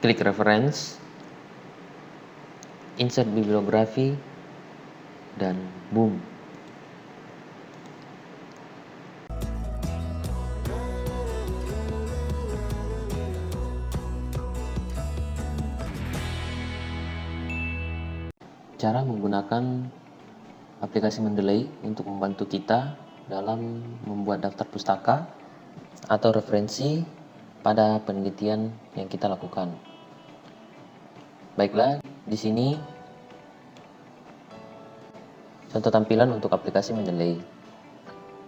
klik reference, insert bibliografi, dan boom. Cara menggunakan aplikasi Mendeley untuk membantu kita dalam membuat daftar pustaka atau referensi pada penelitian yang kita lakukan. Baiklah, di sini contoh tampilan untuk aplikasi Mendeley.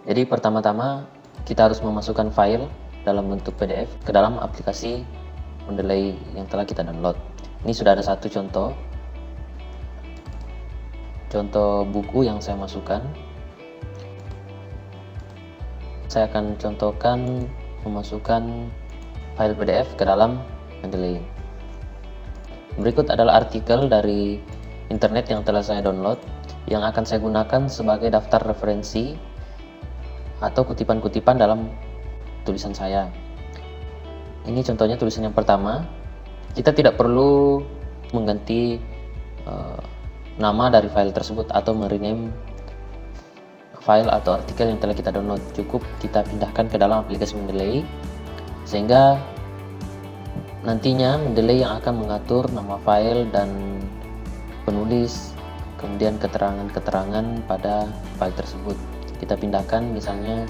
Jadi pertama-tama kita harus memasukkan file dalam bentuk PDF ke dalam aplikasi Mendeley yang telah kita download. Ini sudah ada satu contoh buku yang saya masukkan. Saya akan contohkan memasukkan file PDF ke dalam Mendeley. Berikut adalah artikel dari internet yang telah saya download yang akan saya gunakan sebagai daftar referensi atau kutipan-kutipan dalam tulisan saya. Ini contohnya tulisan yang pertama. Kita tidak perlu mengganti nama dari file tersebut atau merename file atau artikel yang telah kita download. Cukup kita pindahkan ke dalam aplikasi Mendeley, sehingga nantinya Mendeley yang akan mengatur nama file dan penulis, kemudian keterangan-keterangan pada file tersebut. Kita pindahkan, misalnya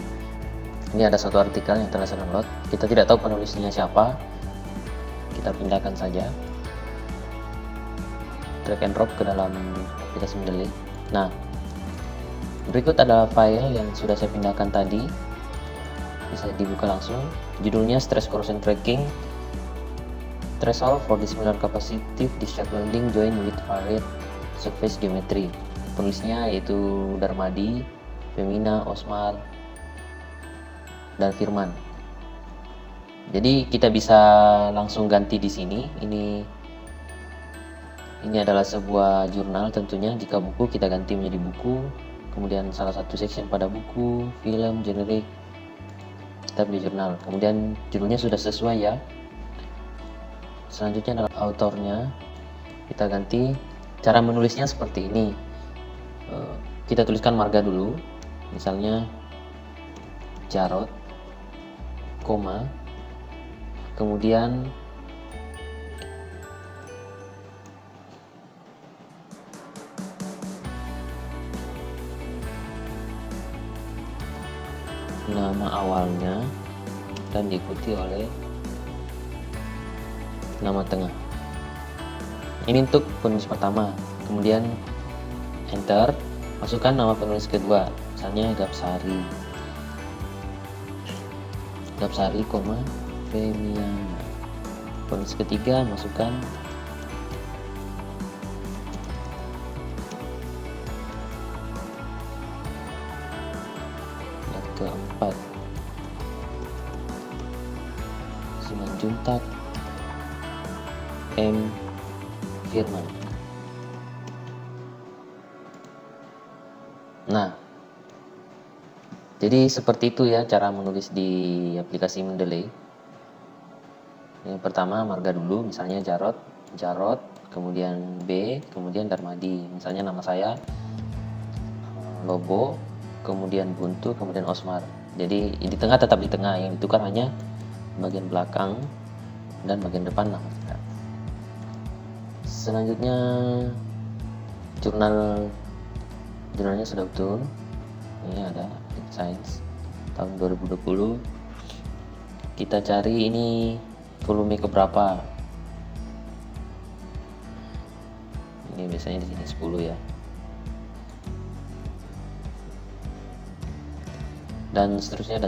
ini ada satu artikel yang telah saya download, kita tidak tahu penulisnya siapa, kita pindahkan saja, drag and drop ke dalam aplikasi Mendeley. Nah, berikut ada file yang sudah saya pindahkan tadi, bisa dibuka langsung. Judulnya Stress Corrosion Tracking Threshold for Dissimilar Capacitive Discharge Welding Joint with Varied Surface Geometry. Penulisnya yaitu Darmadi, Femina, Osmar, dan Firman. Jadi kita bisa langsung ganti di sini. Ini adalah sebuah jurnal tentunya. Jika buku, kita ganti menjadi buku. Kemudian salah satu section pada buku, film, generik, kita pilih jurnal. Kemudian judulnya sudah sesuai ya. Selanjutnya adalah autornya. Kita ganti. Cara menulisnya seperti ini. Kita tuliskan marga dulu. Misalnya Jarod, koma, kemudian nama awalnya dan diikuti oleh nama tengah. Ini untuk penulis pertama. Kemudian enter, masukkan nama penulis kedua, misalnya Gapsari, koma, Femiana. Penulis ketiga masukkan keempat, Simanjuntak M. Firman. Nah, jadi seperti itu ya cara menulis di aplikasi Mendeley. Yang pertama marga dulu, misalnya Jarod, kemudian B, kemudian Darmadi, misalnya nama saya Lobo, kemudian Buntu, kemudian Osmar. Jadi di tengah tetap di tengah, yang ditukar hanya bagian belakang dan bagian depan nama kita. Selanjutnya jurnalnya sudah betul. Ini ada Science tahun 2020. Kita cari ini volume keberapa. Ini biasanya di sini 10 ya. Dan seterusnya.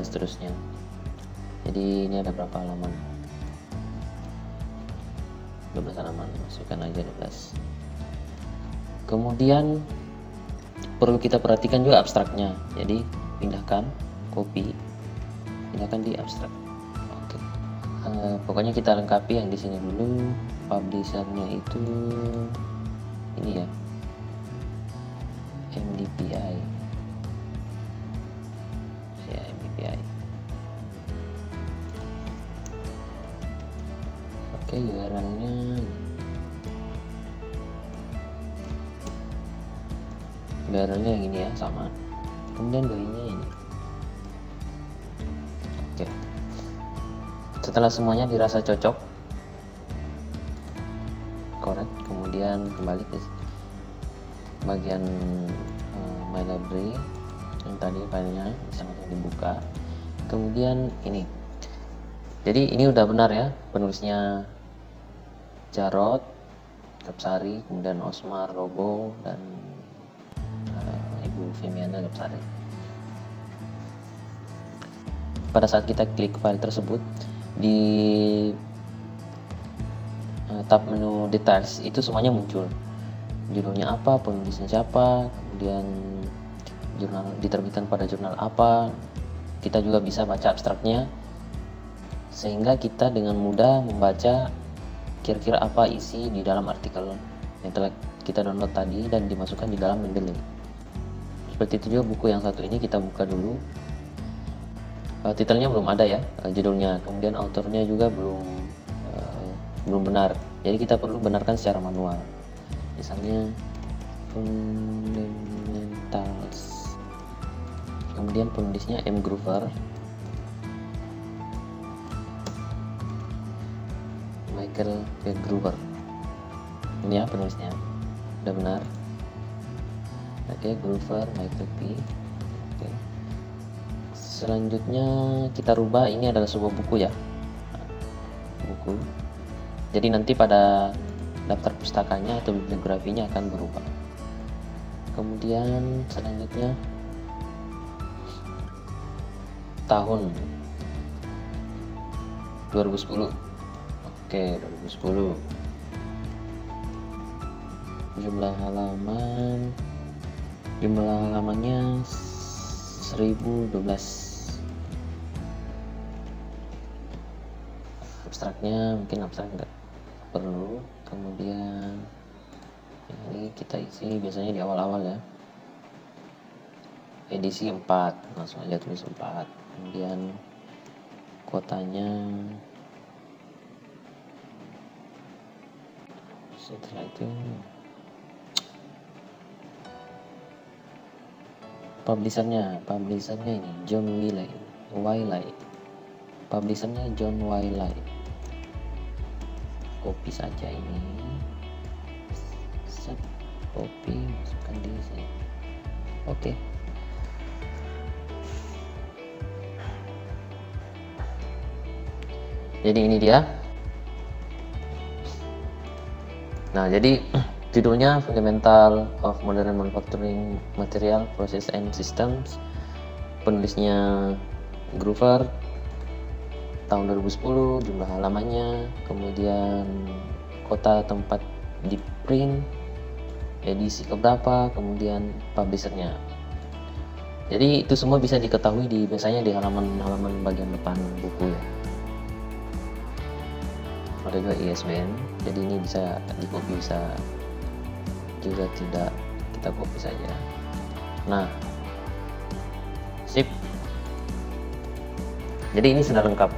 Jadi ini ada berapa halaman? 12 halaman, masukkan aja 12. Kemudian perlu kita perhatikan juga abstraknya. Jadi pindahkan, copy, pindahkan di abstrak. Oke. Pokoknya kita lengkapi yang di sini dulu. Publishernya itu ini ya, MDPI. Oke, URL-nya yang ini ya, sama. Kemudian doi-nya ini. Oke. Setelah semuanya dirasa cocok, correct, kemudian kembali ke bagian my library yang tadi filenya bisa langsung dibuka. Kemudian ini, jadi ini udah benar ya, penulisnya Jarod Gapsari, kemudian Osmar Robo, dan Ibu Femiana Gapsari. Pada saat kita klik file tersebut, di tab menu details itu semuanya muncul, judulnya apa, penulisnya siapa, kemudian jurnal diterbitkan pada jurnal apa. Kita juga bisa baca abstraknya, sehingga kita dengan mudah membaca kira-kira apa isi di dalam artikel yang telah kita download tadi dan dimasukkan di dalam Mendeley. Seperti itu juga buku yang satu ini, kita buka dulu. Titelnya belum ada ya, judulnya, kemudian autornya juga belum benar, jadi kita perlu benarkan secara manual. Misalnya Fundamentals, kemudian penulisnya M. Groover, Michael P. Groover. Ini ya penulisnya, udah benar. Oke, Groover, Michael P. Oke. Selanjutnya kita rubah, ini adalah sebuah buku ya, buku. Jadi nanti pada daftar pustakanya atau bibliografinya akan berubah. Kemudian selanjutnya tahun 2010. Oke, 2010. Jumlah halamannya 1012. Abstraknya mungkin abstrak enggak perlu. Kemudian ini kita isi biasanya di awal-awal ya, edisi 4, langsung aja tulis 4. Kemudian kuotanya, setelah itu publishernya ini John Wiley, publishernya John Wiley. Copy saja ini, copy, masukkan di sini. Oke. Jadi ini dia. Nah, jadi judulnya Fundamental of Modern Manufacturing Material Process and Systems. Penulisnya Groover, tahun 2010, jumlah halamannya, kemudian kota tempat di print, edisi keberapa, kemudian publishernya. Jadi itu semua bisa diketahui biasanya di halaman bagian depan buku ya. Ada juga ISBN, jadi ini bisa di copy, bisa juga tidak, kita copy saja. Nah, sip. Jadi ini sudah lengkap.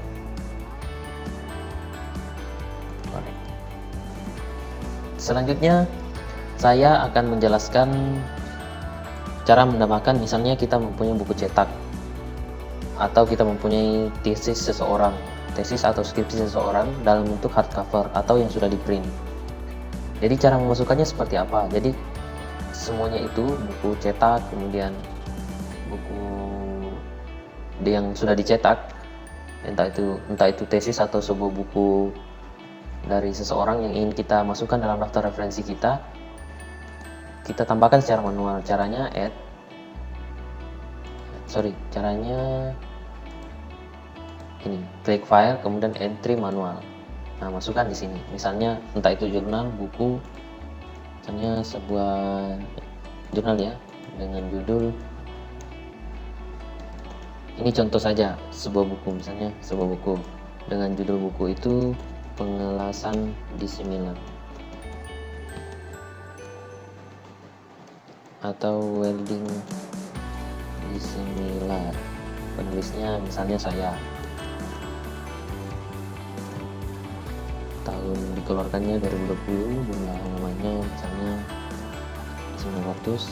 Selanjutnya saya akan menjelaskan cara menambahkan, misalnya kita mempunyai buku cetak atau kita mempunyai tesis atau skripsi seseorang dalam bentuk hardcover atau yang sudah di print. Jadi cara memasukkannya seperti apa? Jadi semuanya itu buku cetak, kemudian buku yang sudah dicetak, entah itu tesis atau sebuah buku dari seseorang yang ingin kita masukkan dalam daftar referensi kita tambahkan secara manual. Caranya ini, klik file, kemudian entry manual. Nah, masukkan di sini. Misalnya entah itu jurnal, buku, misalnya sebuah jurnal ya, dengan judul, ini contoh saja sebuah buku, misalnya sebuah buku dengan judul buku itu Pengelasan Dissimilar atau Welding Dissimilar, penulisnya misalnya saya, tahun tahun dikeluarkannya 2020, jumlah halamannya misalnya 900,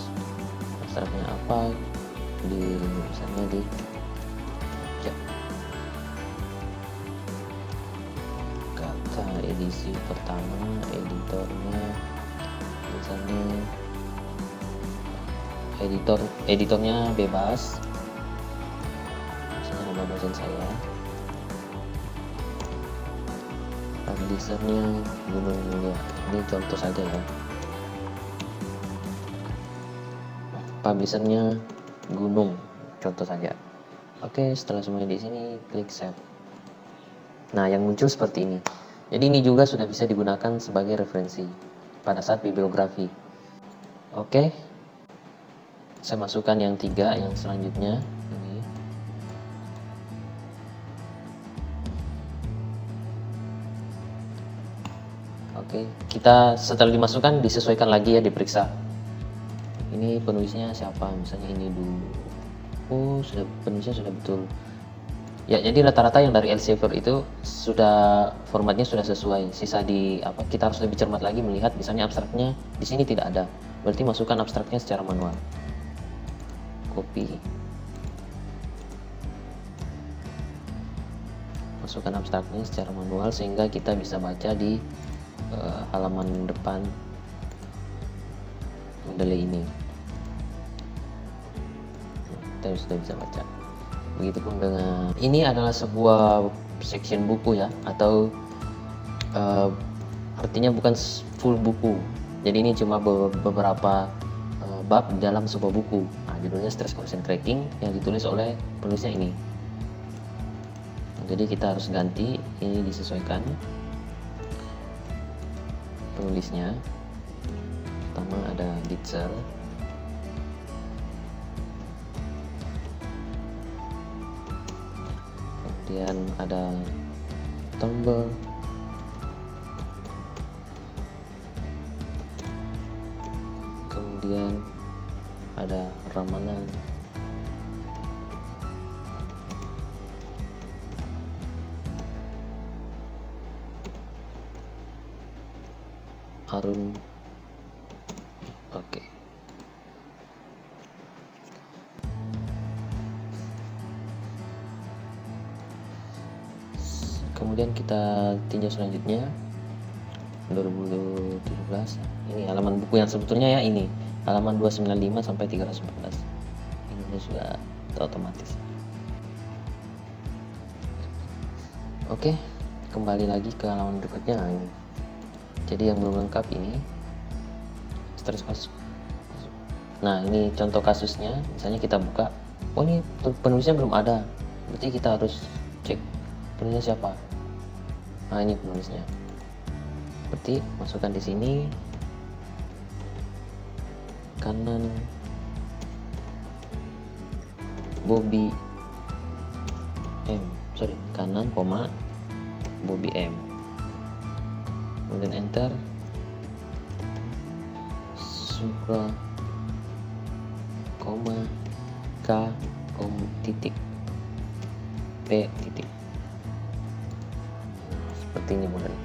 abstraknya apa, misalnya di ya, kata edisi pertama, editornya misalnya editornya bebas, misalnya nama dosen saya. Publishernya Gunung Mulia, ini contoh saja ya. Publishernya Gunung, contoh saja. Oke, setelah semuanya di sini klik save. Nah, yang muncul seperti ini. Jadi ini juga sudah bisa digunakan sebagai referensi pada saat bibliografi. Oke, saya masukkan yang 3, yang selanjutnya ini. Oke, kita setelah dimasukkan disesuaikan lagi ya, diperiksa. Ini penulisnya siapa, misalnya ini dulu. Oh, penulisnya sudah betul. Ya, jadi rata-rata yang dari Elsevier itu sudah formatnya sudah sesuai. Sisa kita harus lebih cermat lagi melihat misalnya abstraknya di sini tidak ada. Berarti masukkan abstraknya secara manual. Copy. Masukkan abstraknya secara manual sehingga kita bisa baca di halaman depan Mendeley ini. Kita sudah bisa baca. Begitupun dengan ini adalah sebuah section buku ya, atau artinya bukan full buku. Jadi ini cuma beberapa bab dalam sebuah buku. Nah, judulnya Stress Corrosion Cracking yang ditulis oleh penulisnya ini. Jadi kita harus ganti, ini disesuaikan penulisnya. Pertama ada Bitzer, kemudian ada Turnbull, kemudian ada Ramanan, Arun. Oke. Kemudian kita tinjau selanjutnya 2017. Ini halaman buku yang sebetulnya ya, ini halaman 295 sampai 314. Ini sudah otomatis. Oke, kembali lagi ke halaman berikutnya. Ini. Jadi yang belum lengkap ini stress kasus. Nah, ini contoh kasusnya. Misalnya kita buka, oh ini penulisnya belum ada. Berarti kita harus cek penulisnya siapa. Nah, ini penulisnya. Berarti masukkan di sini kanan Bobby M. Kanan koma Bobby M. Kemudian enter. Supra koma K titik P titik. Seperti ini model.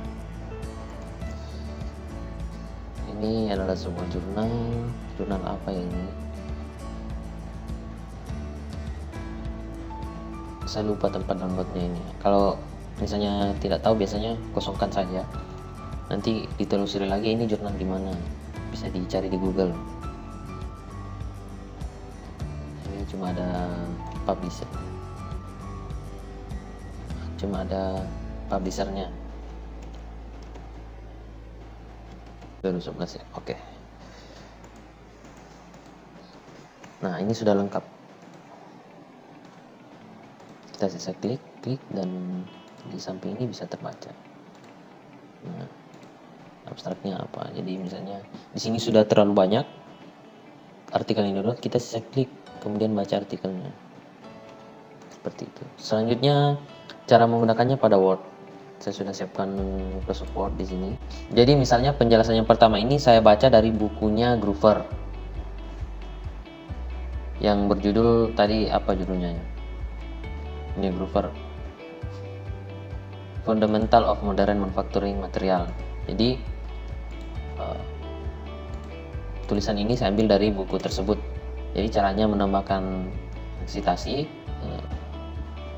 Ini adalah sebuah jurnal apa ya ini? Saya lupa tempat downloadnya ini. Kalau misalnya tidak tahu, biasanya kosongkan saja. Nanti ditelusuri lagi ini jurnal di mana. Bisa dicari di Google. Ini cuma ada publisher. Publishernya. 2011 ya. Oke. Nah, ini sudah lengkap. Kita bisa klik dan di samping ini bisa terbaca. Nah, abstraknya apa? Jadi misalnya di sini sudah terlalu banyak artikel yang download, kita bisa klik kemudian baca artikelnya. Seperti itu. Selanjutnya cara menggunakannya pada Word. Saya sudah siapkan Microsoft Word di sini. Jadi misalnya penjelasan yang pertama ini saya baca dari bukunya Groover. Yang berjudul tadi apa judulnya? Ini Groover. Fundamental of Modern Manufacturing Material. Jadi tulisan ini saya ambil dari buku tersebut. Jadi caranya menambahkan citasi,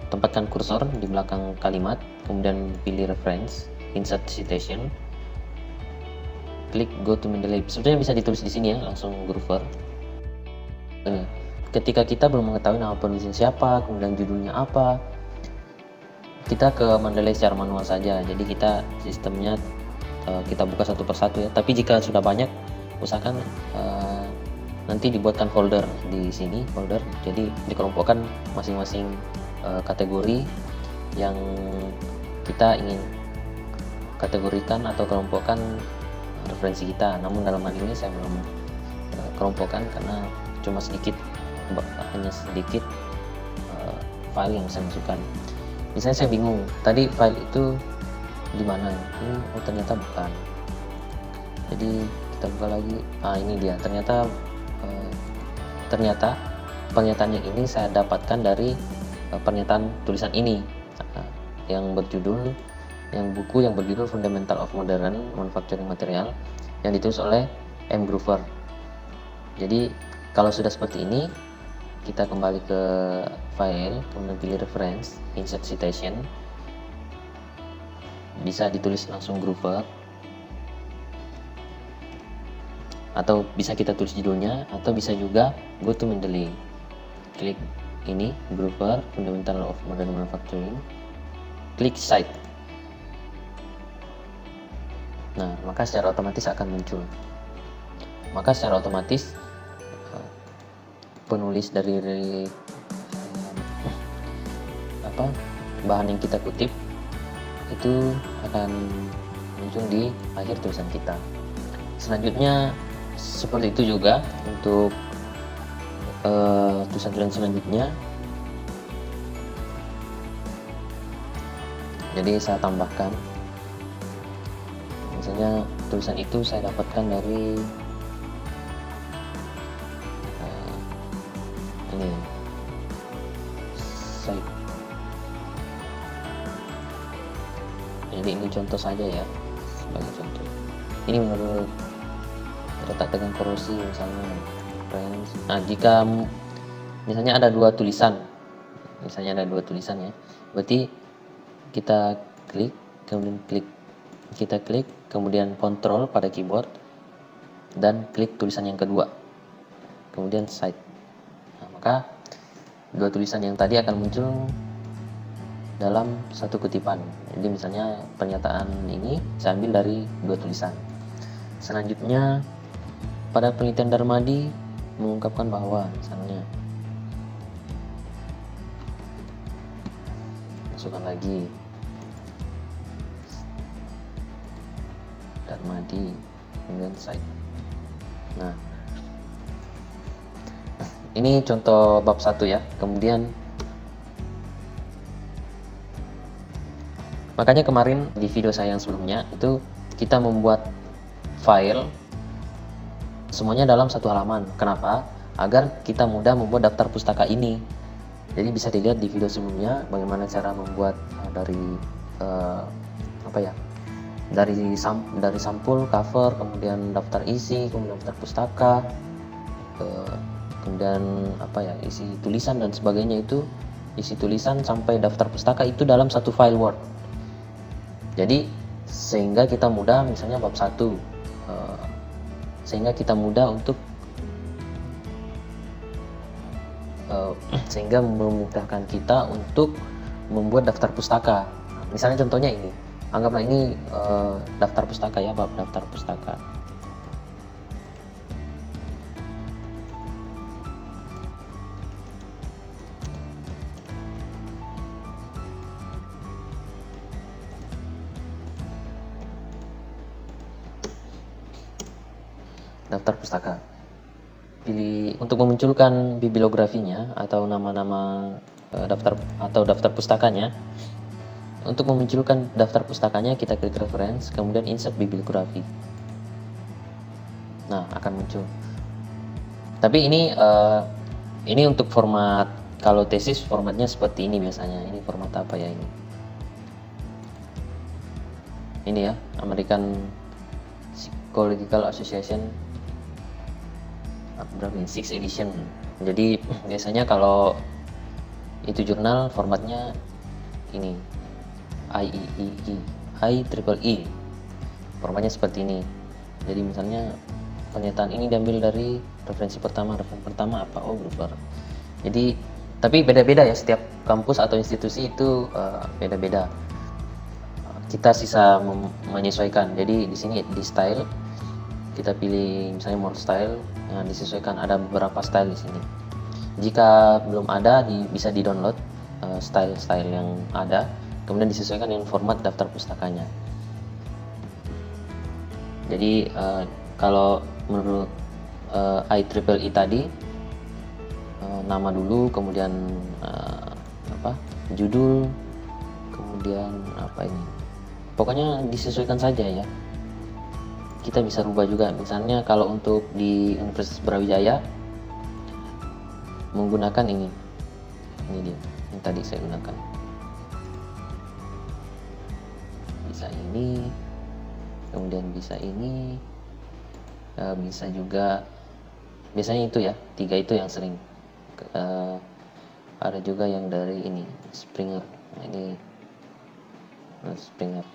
tempatkan kursor di belakang kalimat, kemudian pilih reference, insert citation, klik go to Mendeley. Sebenarnya bisa ditulis di sini ya, langsung Groover. Ini, ketika kita belum mengetahui nama penulisnya siapa, kemudian judulnya apa, kita ke Mendeley secara manual saja. Jadi kita sistemnya kita buka satu persatu ya. Tapi jika sudah banyak, usahakan nanti dibuatkan folder di sini, folder. Jadi dikelompokkan masing-masing kategori yang kita ingin kategorikan atau kelompokkan referensi kita. Namun dalam hal ini saya belum kelompokkan karena cuma sedikit, hanya sedikit file yang saya masukkan. Misalnya saya bingung, tadi file itu di mana? Ini oh ternyata bukan. Jadi kita buka lagi. Ini dia. Ternyata pernyataan yang ini saya dapatkan dari pernyataan tulisan ini yang berjudul, buku yang berjudul Fundamental of Modern Manufacturing Material yang ditulis oleh M. Groover. Jadi kalau sudah seperti ini, kita kembali ke file, kemudian pilih reference, insert citation, bisa ditulis langsung Groover, atau bisa kita tulis judulnya, atau bisa juga go to Mendeley, klik ini Groover Fundamental of Modern Manufacturing, klik cite. Nah, maka secara otomatis akan muncul. Maka secara otomatis penulis dari bahan yang kita kutip itu akan muncul di akhir tulisan kita. Selanjutnya seperti itu juga untuk tulisan-tulisan selanjutnya. Jadi saya tambahkan, misalnya tulisan itu saya dapatkan dari ini site. Jadi ini contoh saja ya, sebagai contoh. Ini menurut letak tegang korosi misalnya. Nah, jika misalnya ada dua tulisan ya, berarti kita klik, kemudian kontrol pada keyboard dan klik tulisan yang kedua, kemudian cite. Nah, maka dua tulisan yang tadi akan muncul dalam satu kutipan. Jadi misalnya pernyataan ini saya ambil dari dua tulisan. Selanjutnya pada penelitian Darmadi mengungkapkan bahwa, misalnya masukkan lagi Darmadi, kemudian site. Nah, ini contoh bab 1 ya. Kemudian makanya kemarin di video saya yang sebelumnya itu kita membuat file semuanya dalam satu halaman. Kenapa? Agar kita mudah membuat daftar pustaka ini. Jadi bisa dilihat di video sebelumnya bagaimana cara membuat dari dari sampul, cover, kemudian daftar isi, kemudian daftar pustaka, kemudian isi tulisan dan sebagainya. Itu isi tulisan sampai daftar pustaka itu dalam satu file Word. Jadi sehingga kita mudah, misalnya bab 1, sehingga kita mudah untuk sehingga memudahkan kita untuk membuat daftar pustaka. Misalnya contohnya ini, anggaplah ini daftar pustaka ya, bab daftar pustaka. Daftar pustaka. Pilih untuk memunculkan bibliografinya atau nama-nama daftar pustakanya. Untuk memunculkan daftar pustakanya kita klik reference, kemudian insert bibliografi. Nah, akan muncul. Tapi ini untuk format, kalau tesis formatnya seperti ini biasanya. Ini format apa ya ini? ini ya, American Psychological Association berapa ini? 6 edition. Jadi biasanya kalau itu jurnal formatnya ini IEEE formatnya seperti ini. Jadi misalnya pernyataan ini diambil dari referensi pertama apa, oh lupa. Jadi tapi beda-beda ya, setiap kampus atau institusi itu beda-beda. Kita sisa menyesuaikan. Jadi di sini di style kita pilih misalnya more style, nah disesuaikan, ada beberapa style di sini. Jika belum ada bisa di-download style-style yang ada, kemudian disesuaikan dengan format daftar pustakanya. Jadi kalau menurut IEEE tadi, nama dulu, kemudian judul, kemudian apa ini, pokoknya disesuaikan saja ya. Kita bisa rubah juga, misalnya kalau untuk di Universitas Brawijaya menggunakan ini dia yang tadi saya gunakan, bisa ini, kemudian bisa ini, bisa juga, biasanya itu ya, 3 itu yang sering. Ada juga yang dari ini Springer, nah, ini Springer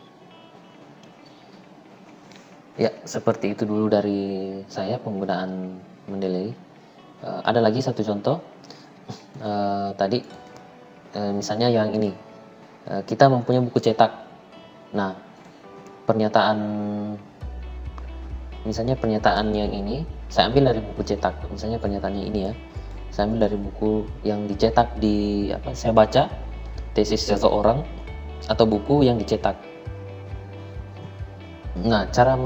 ya. Seperti itu dulu dari saya penggunaan Mendeley. Ada lagi satu contoh tadi, misalnya yang ini, kita mempunyai buku cetak. Nah, misalnya pernyataan yang ini saya ambil dari buku cetak, misalnya pernyataannya ini ya, saya ambil dari buku yang dicetak saya baca tesis seseorang atau buku yang dicetak. Nah, cara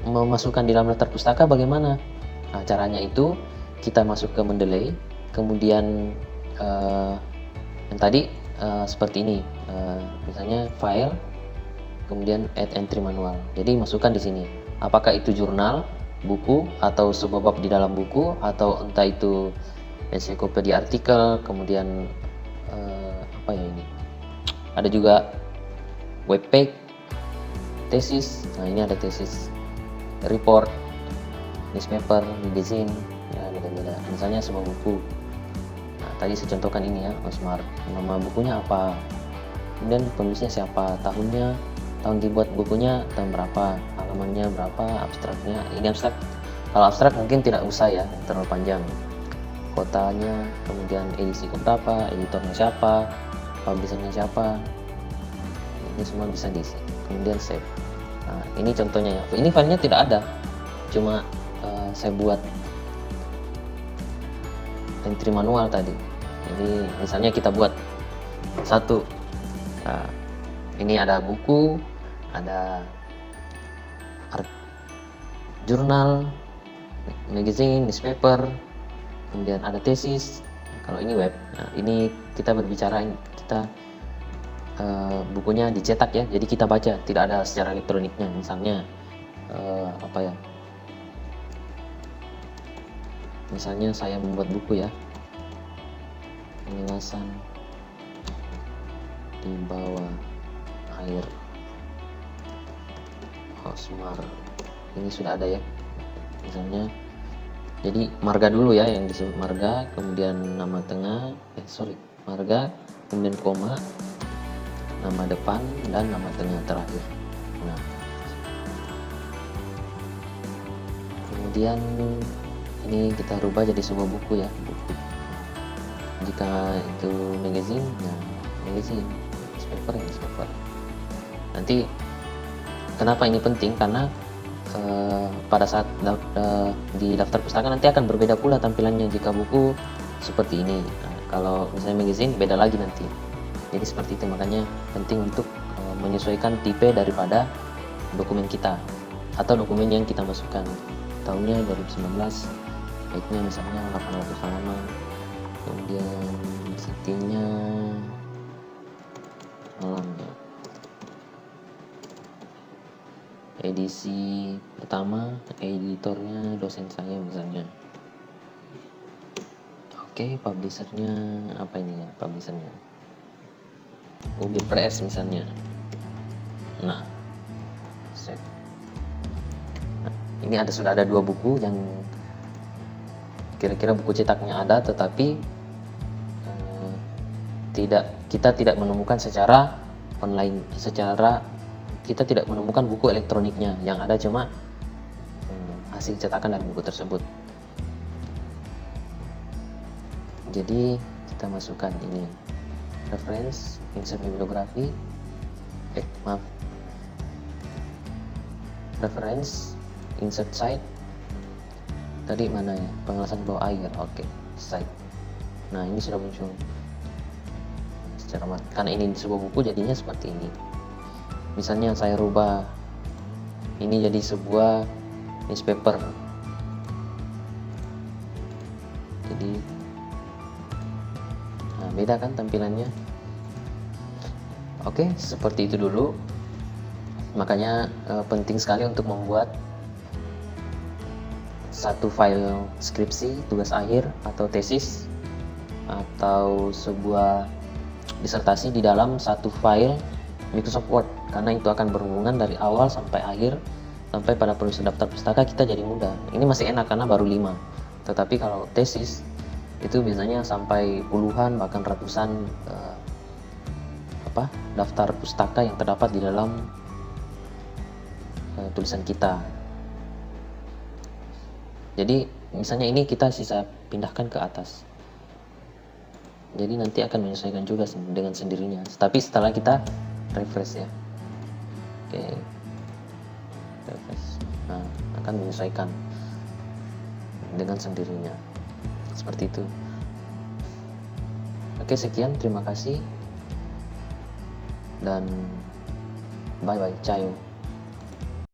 memasukkan di dalam daftar pustaka bagaimana? Nah, caranya itu kita masuk ke Mendeley, kemudian yang tadi seperti ini, misalnya file, kemudian add entry manual. Jadi masukkan di sini, apakah itu jurnal, buku, atau sebuah bab di dalam buku, atau entah itu ensiklopedia artikel, kemudian apa ya ini, ada juga webpage, tesis. Nah, ini ada tesis, report, newspaper, magazine, ya beda-beda. Misalnya sebuah buku. Nah, tadi saya contohkan ini ya, Osmar. Nama bukunya apa? Kemudian penulisnya siapa? Tahun dibuat bukunya tahun berapa? Halamannya berapa? Abstraknya. Ini abstrak. Kalau abstrak mungkin tidak usah ya, terlalu panjang. Kotanya, kemudian edisi keberapa, editornya siapa, publishernya siapa. Ini semua bisa diisi. Kemudian save. Nah, ini contohnya ya. Ini filenya tidak ada, cuma saya buat entry manual tadi. Jadi misalnya kita buat satu, nah, ini ada buku, ada jurnal, magazine, newspaper, kemudian ada tesis. Kalau ini web, nah ini kita berbicara, kita bukunya dicetak ya, jadi kita baca, tidak ada secara elektroniknya. Misalnya misalnya saya membuat buku ya, penjelasan di bawah air Osmar, ini sudah ada ya, misalnya. Jadi marga dulu ya, yang disebut marga, kemudian nama tengah, marga, kemudian koma, nama depan, dan nama tengah terakhir. Nah, kemudian ini kita rubah jadi sebuah buku ya, buku. Jika itu magazine, nah magazine, newspaper. Nanti kenapa ini penting? Karena pada saat di daftar pustaka nanti akan berbeda pula tampilannya jika buku seperti ini. Nah, kalau misalnya magazine beda lagi nanti. Jadi seperti itu, makanya penting untuk menyesuaikan tipe daripada dokumen kita atau dokumen yang kita masukkan. Tahunnya 2019, baiknya misalnya 800 halaman, kemudian settingnya malamnya. Edisi pertama, editornya dosen saya misalnya. Oke, publishernya apa ini ya? Publishernya UB Press misalnya. Nah, Ini sudah ada 2 buku yang kira-kira buku cetaknya ada, tetapi kita tidak menemukan secara online, kita tidak menemukan buku elektroniknya, yang ada cuma hasil cetakan dari buku tersebut. Jadi kita masukkan ini reference, insert bibliografi, reference, insert site. Tadi mana ya, penjelasan bawah air, oke, site. Nah ini sudah muncul secara karena ini sebuah buku jadinya seperti ini. Misalnya saya rubah ini jadi sebuah newspaper, jadi beda kan tampilannya. Oke, seperti itu dulu. Makanya penting sekali untuk membuat satu file skripsi, tugas akhir atau tesis atau sebuah disertasi di dalam satu file Microsoft Word, karena itu akan berhubungan dari awal sampai akhir. Sampai pada penulisan daftar pustaka kita jadi mudah. Ini masih enak karena baru 5. Tetapi kalau tesis itu biasanya sampai puluhan bahkan ratusan daftar pustaka yang terdapat di dalam tulisan kita. Jadi misalnya ini kita sisa pindahkan ke atas, jadi nanti akan menyesuaikan juga dengan sendirinya, tapi setelah kita refresh ya. Oke, refresh, nah akan menyesuaikan dengan sendirinya seperti itu. Oke, sekian, terima kasih dan bye bye, ciao.